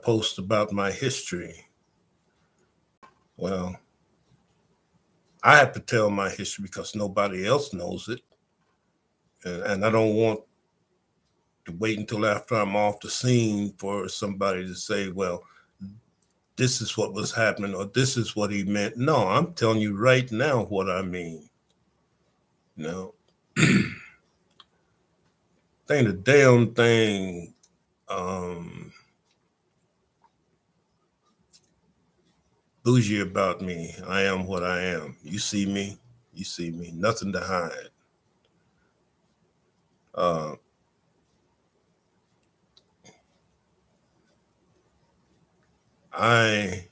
post about my history. Well, I have to tell my history because nobody else knows it. And I don't want to wait until after I'm off the scene for somebody to say, well, this is what was happening or this is what he meant. No, I'm telling you right now what I mean. You know, ain't a damn thing bougie about me. I am what I am. You see me, nothing to hide. I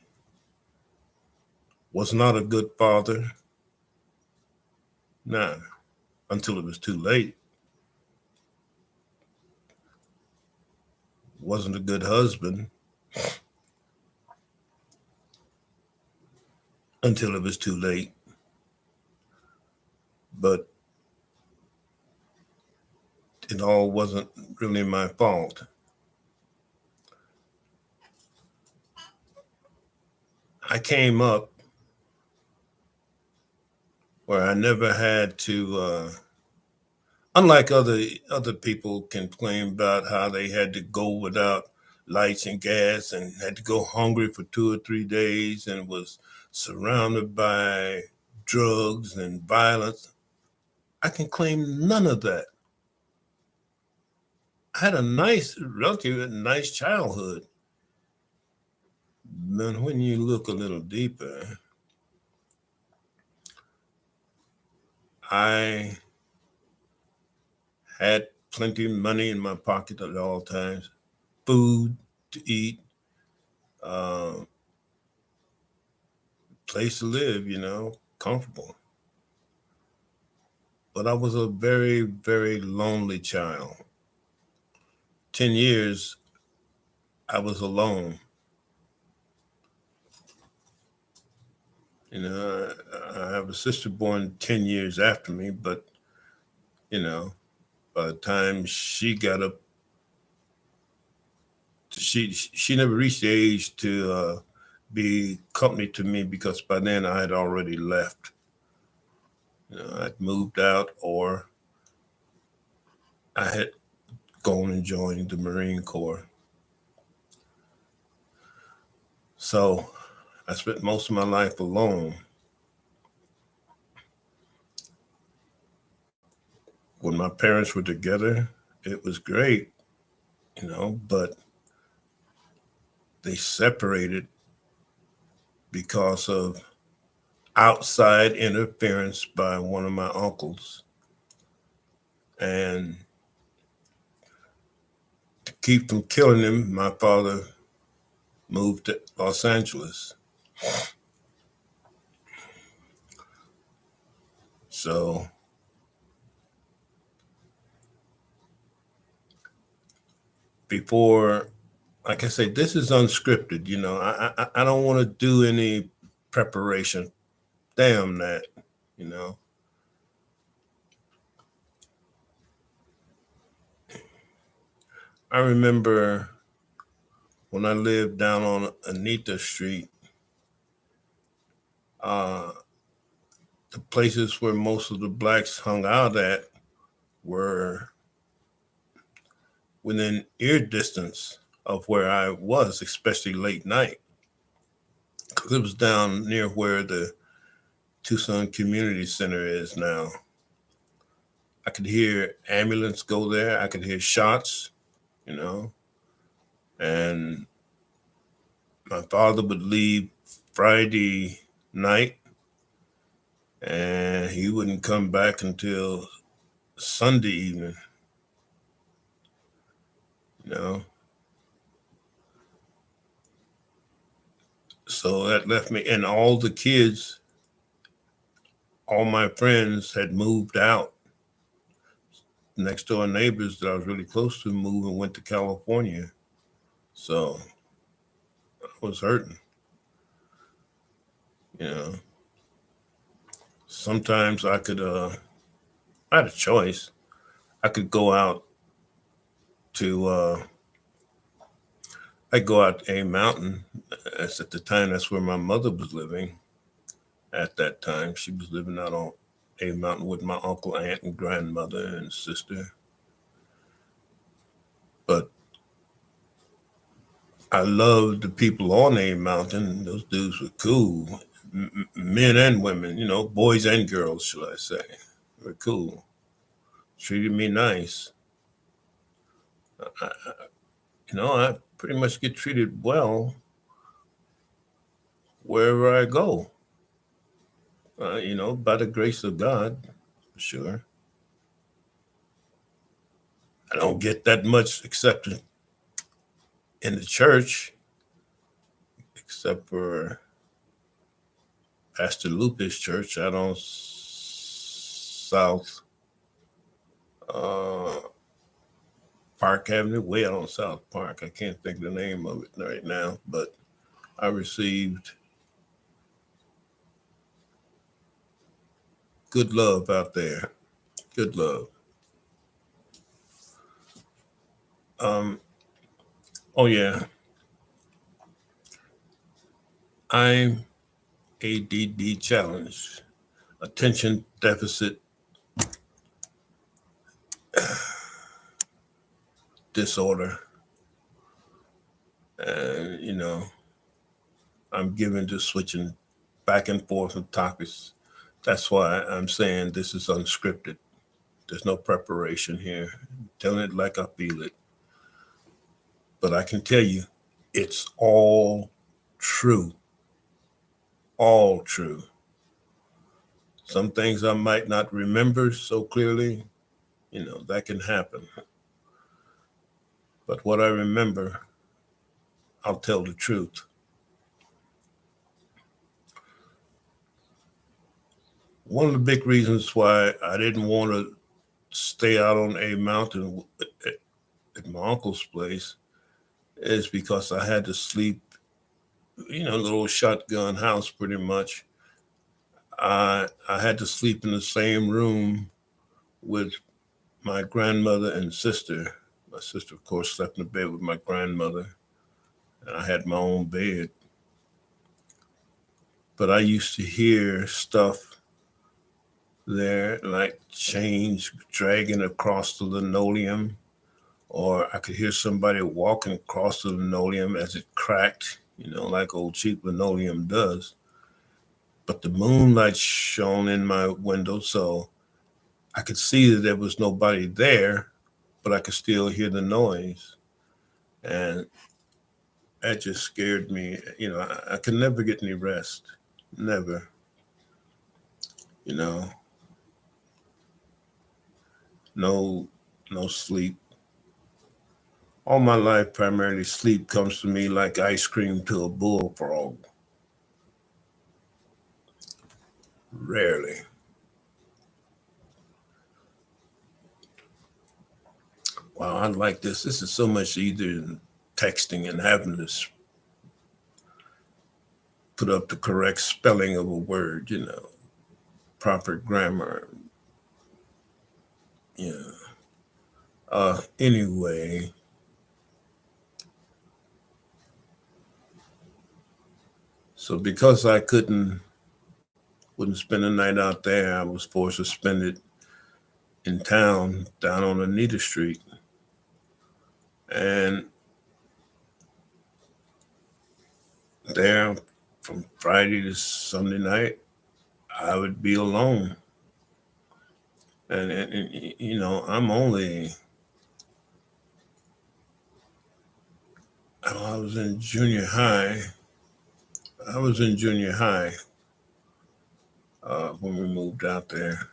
was not a good father. Nah, until it was too late. Wasn't a good husband until it was too late. But it all wasn't really my fault. I came up where I never had to, unlike other people can claim about how they had to go without lights and gas and had to go hungry for 2 or 3 days and was surrounded by drugs and violence. I can claim none of that. I had a relatively nice childhood. But when you look a little deeper, I had plenty of money in my pocket at all times, food to eat, uh, place to live, comfortable. But I was a very, very lonely child. 10 years, I was alone. I have a sister born 10 years after me, but, by the time she got up, she never reached the age to be company to me because by then I had already left. I'd moved out or I had gone and joined the Marine Corps. So I spent most of my life alone. When my parents were together, it was great, but they separated because of outside interference by one of my uncles. And to keep from killing him, my father moved to Los Angeles. So before, like I say, this is unscripted. I don't want to do any preparation. Damn that, you know. I remember when I lived down on Anita Street, uh, the places where most of the blacks hung out at were within ear distance of where I was, especially late night. Because it was down near where the Tucson Community Center is now. I could hear ambulance go there. I could hear shots, and my father would leave Friday night and he wouldn't come back until Sunday evening, you know. So that left me, and all the kids, all my friends had moved out. Next door neighbors that I was really close to moved and went to California. So I was hurting, you know. Sometimes I had a choice. I could go out to, I go out A Mountain. As at the time, that's where my mother was living. At that time, she was living out on A Mountain with my uncle, aunt, and grandmother and sister. But I loved the people on A Mountain. Those dudes were cool, men and women, boys and girls, should I say. They were cool. Treated me nice. I pretty much get treated well wherever I go. By the grace of God, for sure. I don't get that much acceptance in the church, except for Pastor Lucas Church out on South uh, Park Avenue, way out on South Park. I can't think of the name of it right now, but I received good love out there. Good love. Oh yeah, I'm ADD challenged, attention deficit disorder, and I'm given to switching back and forth with topics. That's why I'm saying this is unscripted. There's no preparation here. I'm telling it like I feel it. But I can tell you, it's all true. All true. Some things I might not remember so clearly, that can happen. But what I remember, I'll tell the truth. One of the big reasons why I didn't want to stay out on a mountain at my uncle's place is because I had to sleep, little shotgun house pretty much. I had to sleep in the same room with my grandmother and sister. My sister, of course, slept in the bed with my grandmother, and I had my own bed. But I used to hear stuff there like chains dragging across the linoleum, or I could hear somebody walking across the linoleum as it cracked, like old cheap linoleum does. But the moonlight shone in my window, so I could see that there was nobody there, but I could still hear the noise. And that just scared me. I could never get any rest. Never. No, no sleep. All my life, primarily sleep comes to me like ice cream to a bullfrog. Rarely. Wow, I like this. This is so much easier than texting and having to put up the correct spelling of a word, proper grammar. Yeah. Anyway, so because I wouldn't spend the night out there, I was forced to spend it in town down on Anita Street. And there from Friday to Sunday night, I would be alone. And I was in junior high. I was in junior high when we moved out there.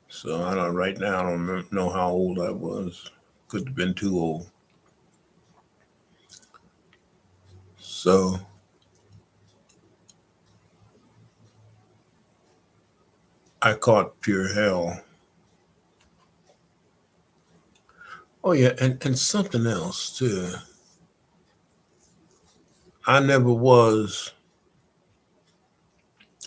So I don't, right now, I don't know how old I was. Could have been too old. So I caught pure hell. Oh yeah, and something else too. I never was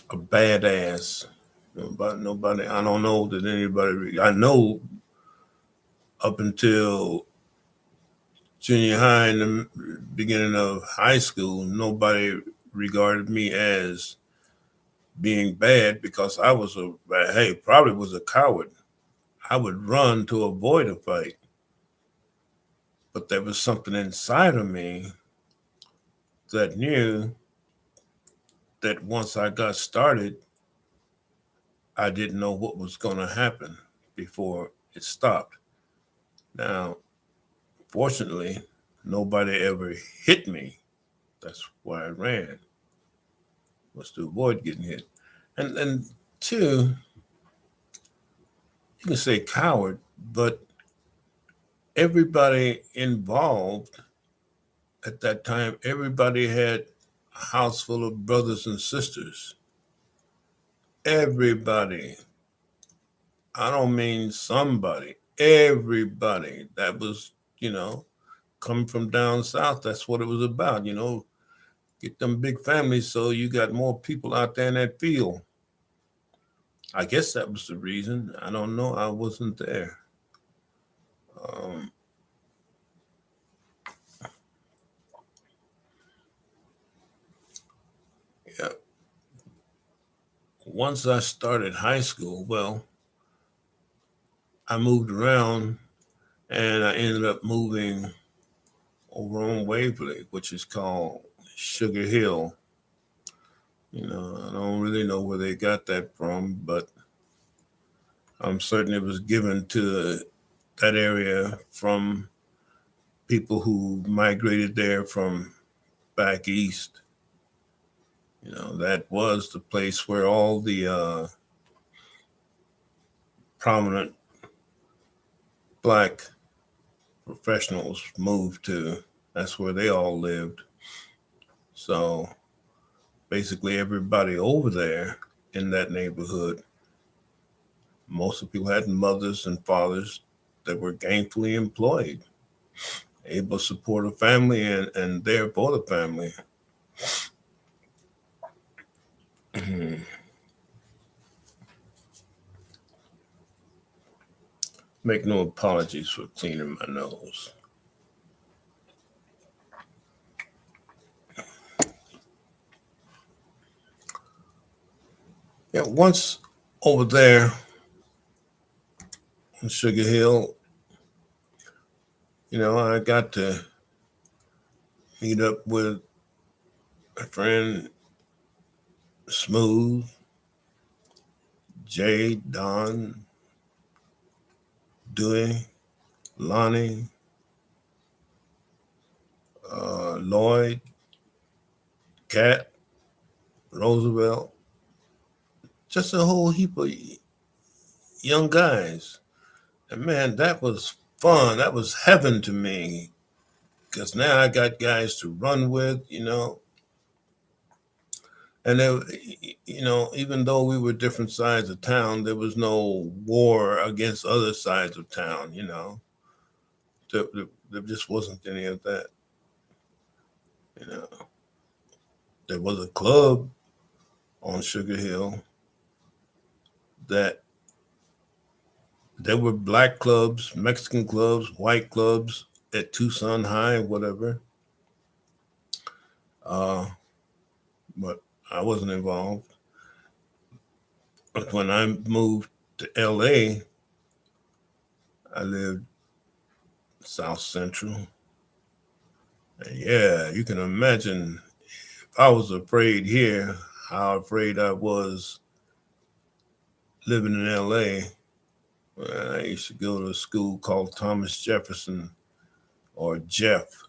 a badass. Nobody. I don't know that anybody. I know up until junior high and the beginning of high school, nobody regarded me as being bad because I was probably was a coward. I would run to avoid a fight. But there was something inside of me that knew that once I got started, I didn't know what was going to happen before it stopped. Now, fortunately, nobody ever hit me. That's why I ran, was to avoid getting hit. And two, you can say coward, but everybody involved at that time, everybody had a house full of brothers and sisters. Everybody. I don't mean somebody. Everybody that was, coming from down south. That's what it was about, get them big families so you got more people out there in that field. I guess that was the reason. I don't know. I wasn't there. Um, yeah. Once I started high school, well, I moved around and I ended up moving over on Waverly, which is called Sugar Hill. I don't really know where they got that from, but I'm certain it was given to that area from people who migrated there from back east. That was the place where all the prominent black professionals moved to. That's where they all lived. So basically, everybody over there in that neighborhood, most of the people had mothers and fathers that were gainfully employed, able to support a family and there for the family. Make no apologies for cleaning my nose. Yeah, once over there in Sugar Hill, I got to meet up with a friend, Smooth, Jay, Don, Dewey, Lonnie, Lloyd, Cat, Roosevelt, just a whole heap of young guys. And man, that was fun. That was heaven to me because now I got guys to run with, And even though we were different sides of town, there was no war against other sides of town. There just wasn't any of that. You know, there was a club on Sugar Hill that there were black clubs, Mexican clubs, white clubs at Tucson High, whatever. But I wasn't involved. But when I moved to LA, I lived South Central. And yeah, you can imagine if I was afraid here, how afraid I was living in LA. Well, I used to go to a school called Thomas Jefferson or Jeff.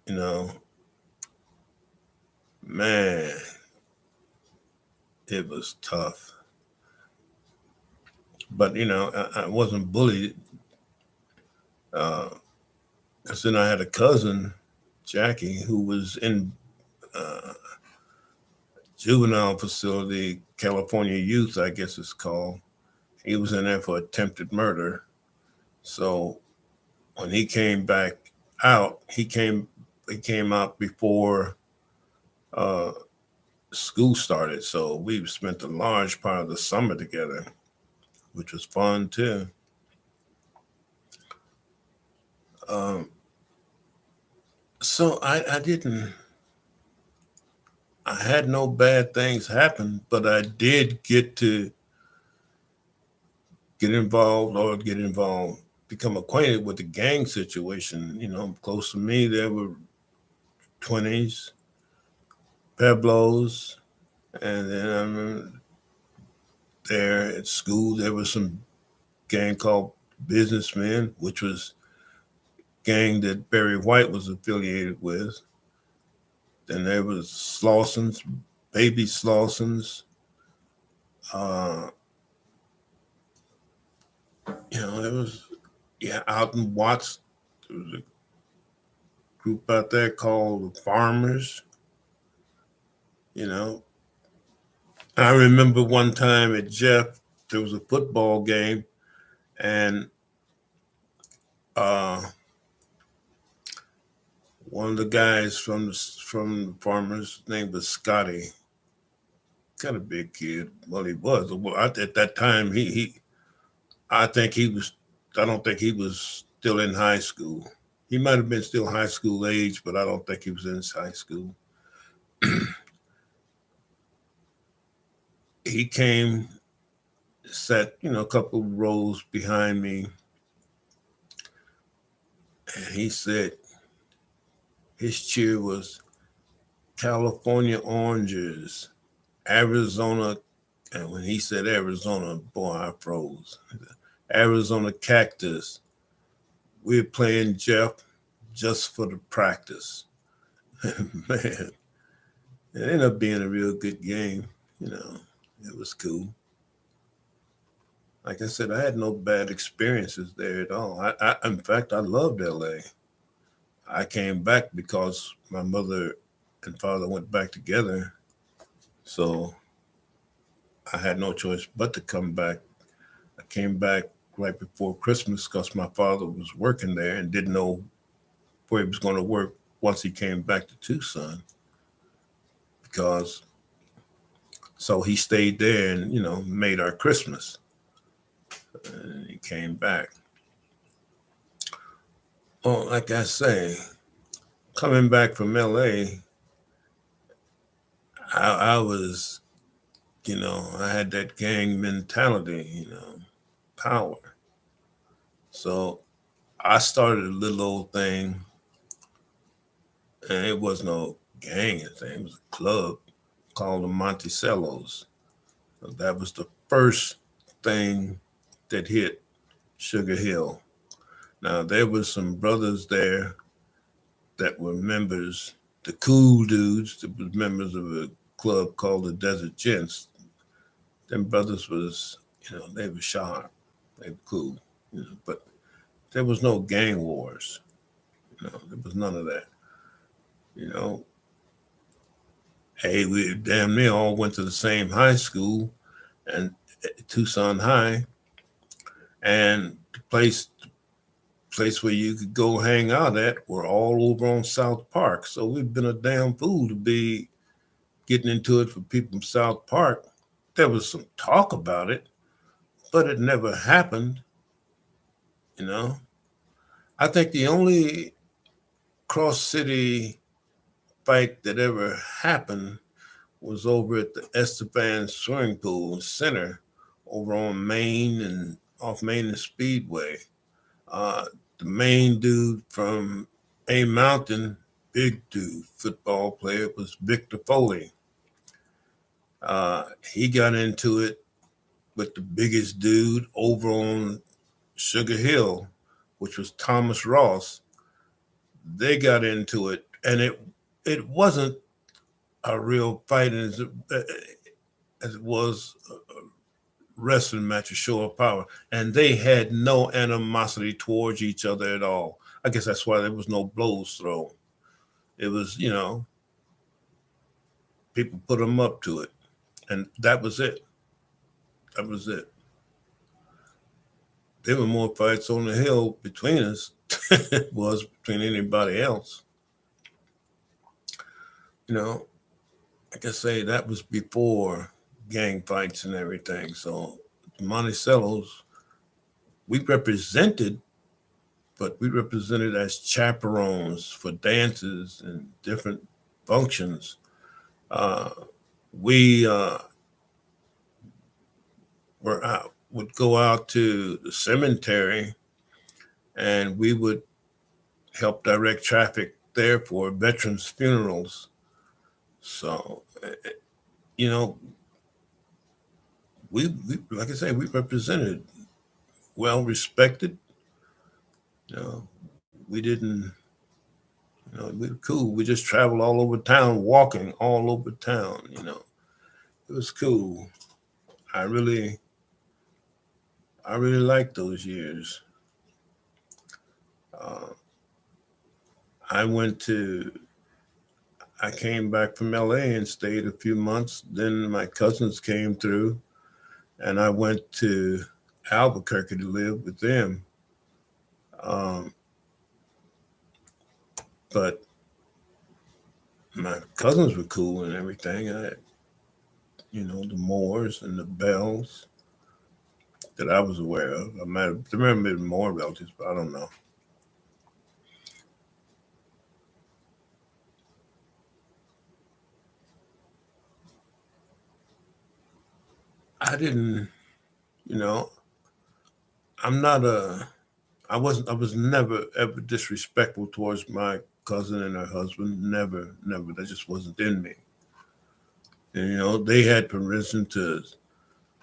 You know, man, it was tough. But, I wasn't bullied. Because then I had a cousin, Jackie, who was in juvenile facility, California Youth, I guess it's called. He was in there for attempted murder. So when he came back out, he came out before school started. So we spent a large part of the summer together, which was fun too. Um, so I had no bad things happen, but I did get involved, become acquainted with the gang situation. Close to me, there were 20s, Peblos, and then I remember there at school, there was some gang called Businessmen, which was gang that Barry White was affiliated with. Then there was Slausons, baby Slausons. Uh, there was out in Watts. There was a group out there called the Farmers. You know, I remember one time at Jeff, there was a football game, and uh, one of the guys from the Farmers' name was Scotty. Kind of big kid. Well, he was. Well, at that time, I think he was. I don't think he was still in high school. He might have been still high school age, but I don't think he was in high school. He came, sat, a couple of rows behind me, and he said his cheer was California oranges, Arizona. And when he said Arizona, boy, I froze. Arizona cactus. We're playing Jeff just for the practice. Man, it ended up being a real good game. It was cool. Like I said, I had no bad experiences there at all. In fact, I loved LA. I came back because my mother and father went back together. So I had no choice but to come back. I came back right before Christmas because my father was working there and didn't know where he was going to work once he came back to Tucson. Because so he stayed there and made our Christmas. And he came back. Well, like I say, coming back from LA, I was, I had that gang mentality, power. So I started a little old thing, and it was no gang thing. It was a club called the Monticellos. So that was the first thing that hit Sugar Hill. Now there was some brothers there that were members, the cool dudes that was members of a club called the Desert Gents. Them brothers was, they were sharp, they were cool, but there was no gang wars. There was none of that. You know, hey, we damn near all went to the same high school, and Tucson High, and the place where you could go hang out at were all over on South Park. So we've been a damn fool to be getting into it for people from South Park. There was some talk about it, but it never happened. You know, I think the only cross city fight that ever happened was over at the Esteban Swimming Pool Center over on Main and off Main and Speedway. The main dude from A Mountain, big dude, football player, was Victor Foley. He got into it with the biggest dude over on Sugar Hill, which was Thomas Ross. They got into it, and it wasn't a real fight as it was a wrestling match, a show of power, and they had no animosity towards each other at all. I guess that's why there was no blows thrown. It was, people put them up to it, and that was it. That was it. There were more fights on the hill between us than it was between anybody else. Like I say, that was before gang fights and everything. So Monticello's, we represented but we represented as chaperones for dances and different functions. Uh, we would go out to the cemetery, and we would help direct traffic there for veterans' funerals. So, you know, we like I say, we represented, well respected. You know, we didn't, we were cool. We just traveled all over town, walking all over town. It was cool. I really, I really liked those years. Uh, I went to, I came back from LA and stayed a few months. Then my cousins came through, and I went to Albuquerque to live with them. Um, but my cousins were cool and everything. The Moors and the Bells that I was aware of. I might have, there might have been more relatives, but I don't know. I didn't, you know, I'm not a, I was never ever disrespectful towards my cousin and her husband. Never, never. That just wasn't in me. And, they had permission to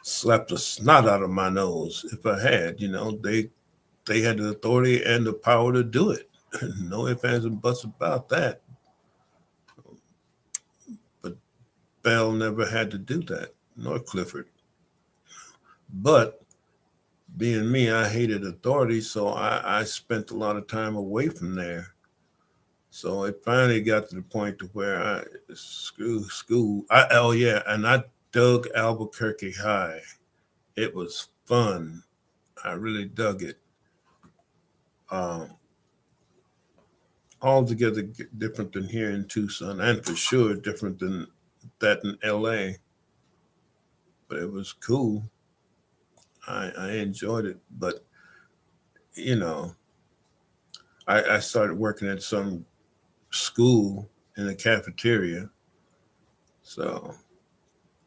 slap the snot out of my nose if I had. They had the authority and the power to do it. No ifs, ands, and buts about that. But Bell never had to do that, nor Clifford. But being me, I hated authority, so I spent a lot of time away from there. So it finally got to the point to where I screw school. Oh yeah, and I dug Albuquerque High. It was fun. I really dug it. Um, Altogether different than here in Tucson, and for sure different than that in LA. But it was cool. I enjoyed it. But you know, I started working at some school in the cafeteria, so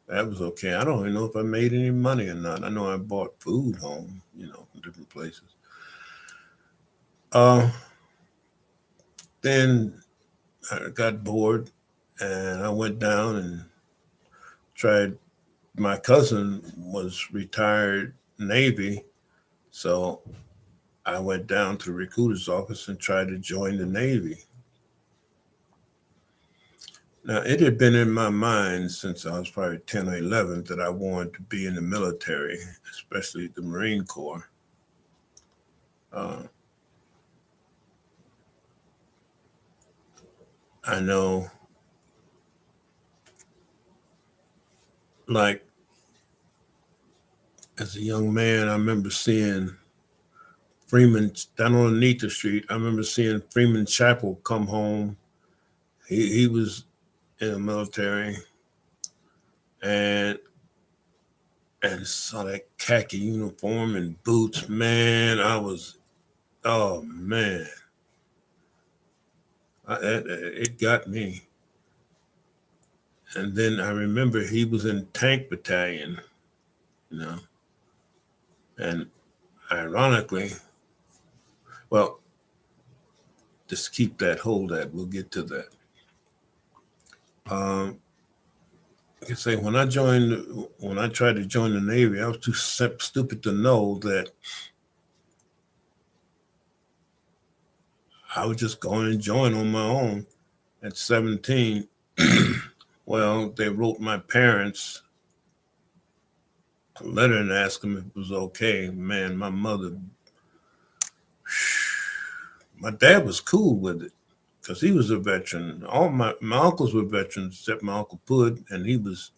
that was okay. I don't even know if I made any money or not. I know I bought food home, from different places. Uh, then I got bored, and I went down and tried. My cousin was retired Navy, so I went down to the recruiter's office and tried to join the Navy. Now, it had been in my mind since I was probably 10 or 11 that I wanted to be in the military, especially the Marine Corps. Uh, I know, like, as a young man, I remember seeing Freeman down on Anita Street. I remember seeing Freeman Chapel come home. He was in the military, and saw that khaki uniform and boots. Man, oh man, it got me. And then I remember he was in tank battalion, you know, and ironically, well, just keep that, hold that. We'll get to that. Like I say, when I tried to join the Navy, I was too stupid to know that I would just go in and join on my own at 17. Well, they wrote my parents a letter and asked them if it was okay. Man, my dad was cool with it because he was a veteran. All my uncles were veterans except my uncle Pud, and he was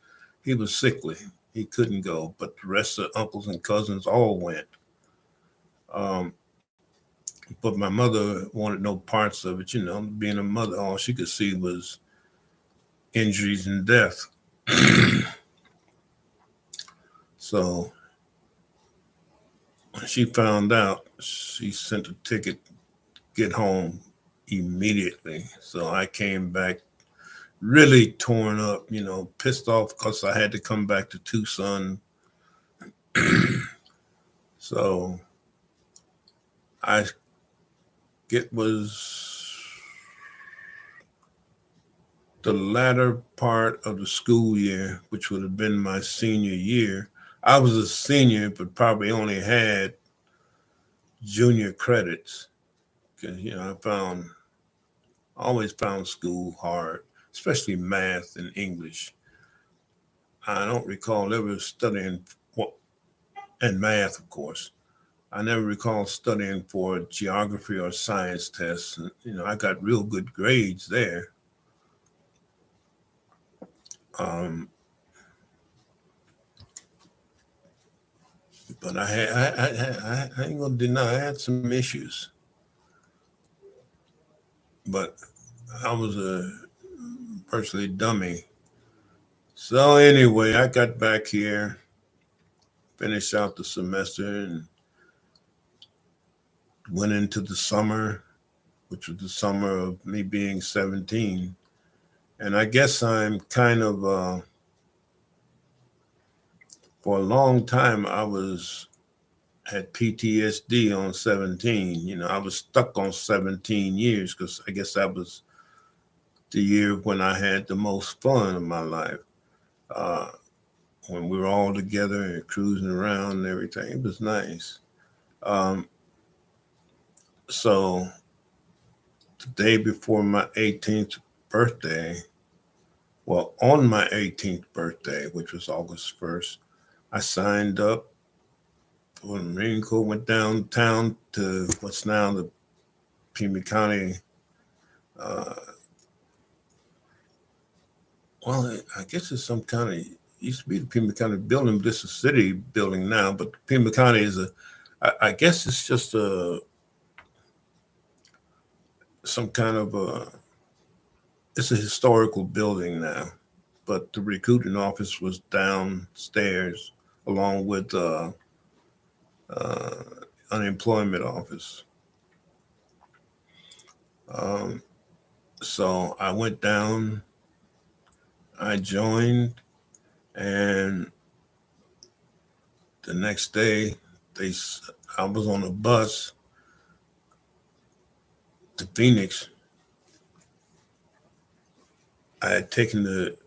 sickly. He couldn't go, but the rest of the uncles and cousins all went. Um, but my mother wanted no parts of it. Being a mother, all she could see was injuries and death. So when she found out, she sent a ticket get home immediately. So I came back really torn up, pissed off because I had to come back to Tucson. So I it was the latter part of the school year, which would have been my senior year. I was a senior, but probably only had junior credits because always found school hard, especially math and English. I don't recall ever studying and math, of course. I never recall studying for geography or science tests. And, I got real good grades there. Um, but I ain't gonna deny I had some issues. But I was a virtually dummy. So anyway, I got back here, finished out the semester, and went into the summer, which was the summer of me being 17. And I guess I'm kind of, for a long time, had PTSD on 17. I was stuck on 17 years because I guess that was the year when I had the most fun in my life. Uh, when we were all together and cruising around and everything, it was nice. Um, so the day before my 18th birthday, well, on my 18th birthday, which was August 1st, I signed up for the Marine Corps, went downtown to what's now the Pima County. Uh, well, I guess it's some kind of, used to be the Pima County building, but this is a city building now. But Pima County is I guess it's just some kind of it's a historical building now. But the recruiting office was downstairs along with uh, unemployment office. Um, so I went down, I joined, and the next day I was on a bus to Phoenix. I had taken the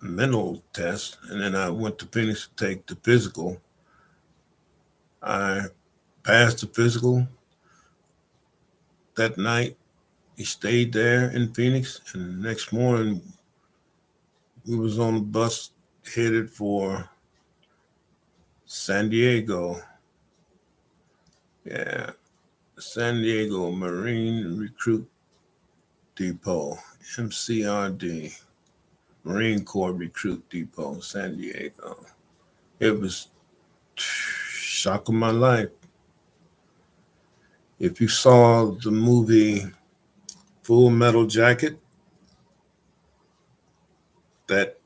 mental test, and then I went to Phoenix to take the physical. I passed the physical that night. We stayed there in Phoenix, and the next morning we was on a bus headed for San Diego. Yeah, San Diego Marine Recruit Depot, MCRD, Marine Corps Recruit Depot, San Diego. It was shock of my life. If you saw the movie Full Metal Jacket, that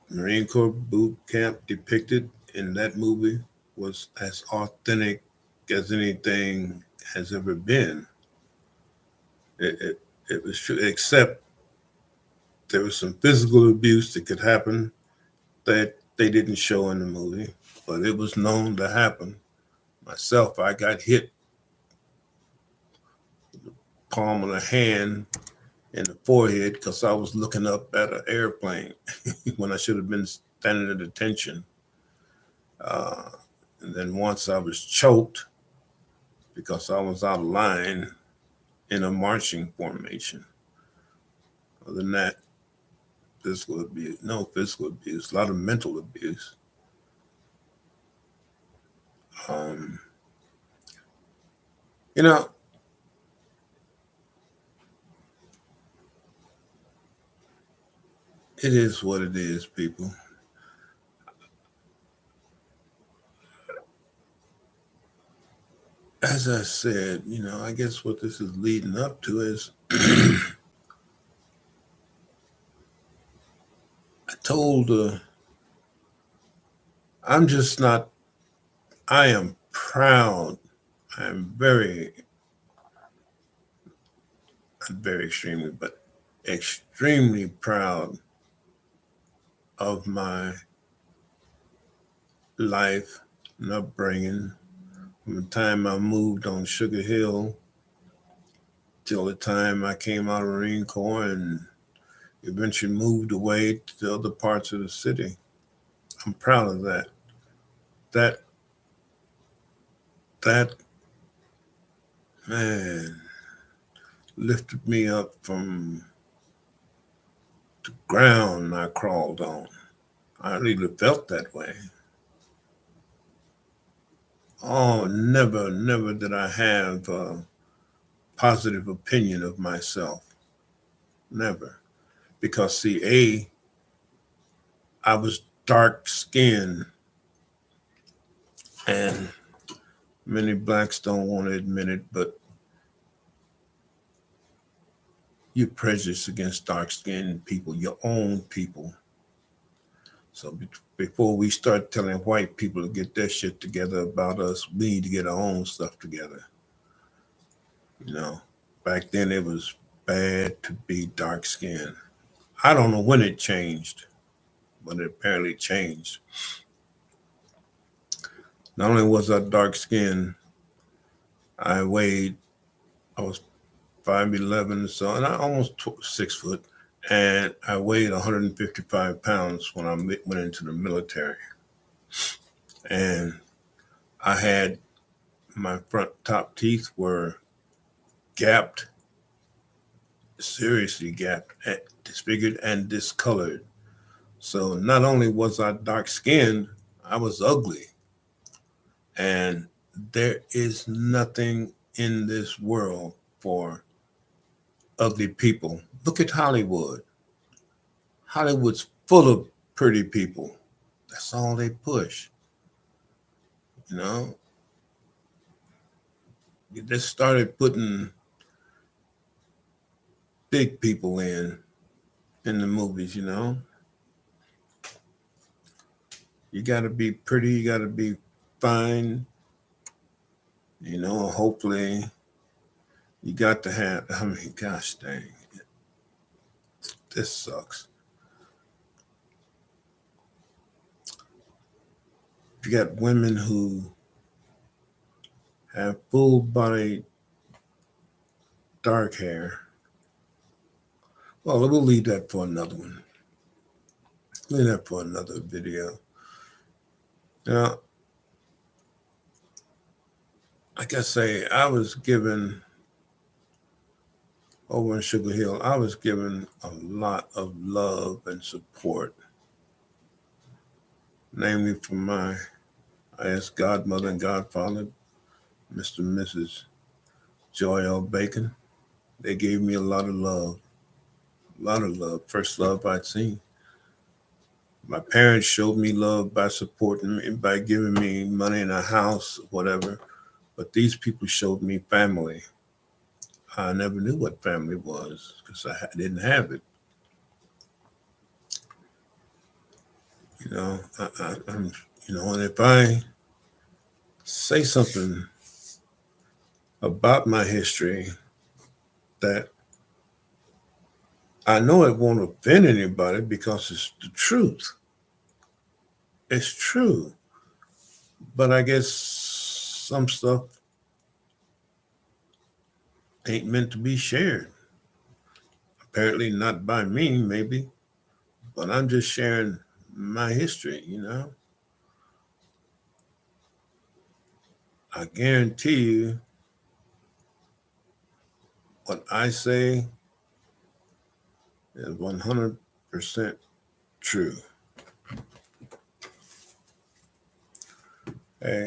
Marine Corps boot camp depicted in that movie was as authentic as anything has ever been. It was true, except there was some physical abuse that could happen that they didn't show in the movie, but it was known to happen. Myself, I got hit palm of the hand in the forehead because I was looking up at an airplane when I should have been standing at attention. Uh, and then once I was choked because I was out of line in a marching formation. Other than that, physical abuse, no physical abuse, a lot of mental abuse. Um, you know, it is what it is, people. As I said, I guess what this is leading up to is I told, I'm just not, I am proud. I'm very very extremely, but extremely proud of my life and upbringing from the time I moved on Sugar Hill till the time I came out of the Marine Corps and eventually moved away to other parts of the city. I'm proud of that. That that man lifted me up from the ground I crawled on. I really felt that way. Oh, never did I have a positive opinion of myself. Never. Because see, I was dark skinned, and many blacks don't want to admit it, but you're prejudiced against dark skinned people, your own people. So before we start telling white people to get their shit together about us, we need to get our own stuff together. You know, back then it was bad to be dark skinned. I don't know when it changed, but it apparently changed. Not only was I dark skinned, I was 5'11", so, and I almost 6 foot, and I weighed 155 pounds when I went into the military. And I had my front top teeth were gapped, seriously gapped, disfigured, and discolored. So not only was I dark skinned, I was ugly. And there is nothing in this world for ugly people. Look at Hollywood. Hollywood's full of pretty people. That's all they push. You know, you just started putting big people in the movies. You know, you got to be pretty. You got to be fine. You know, hopefully, you got to have. I mean, gosh dang, this sucks. You got women who have full body dark hair. Well, we'll leave that for another one. Leave that for another video. Now, like I say, I was given over in Sugar Hill, I was given a lot of love and support, namely from my, I guess, godmother and godfather, Mr. and Mrs. Joy L. Bacon. They gave me a lot of love, first love I'd seen. My parents showed me love by supporting me, by giving me money in a house, whatever. But these people showed me family. I never knew what family was because I didn't have it. You know, I'm, and if I say something about my history that I know it won't offend anybody because it's the truth. It's true. But I guess some stuff ain't meant to be shared. Apparently not by me, maybe, but I'm just sharing my history, you know. I guarantee you what I say is 100% true. Hey,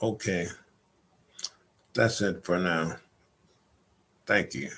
okay, that's it for now. Thank you.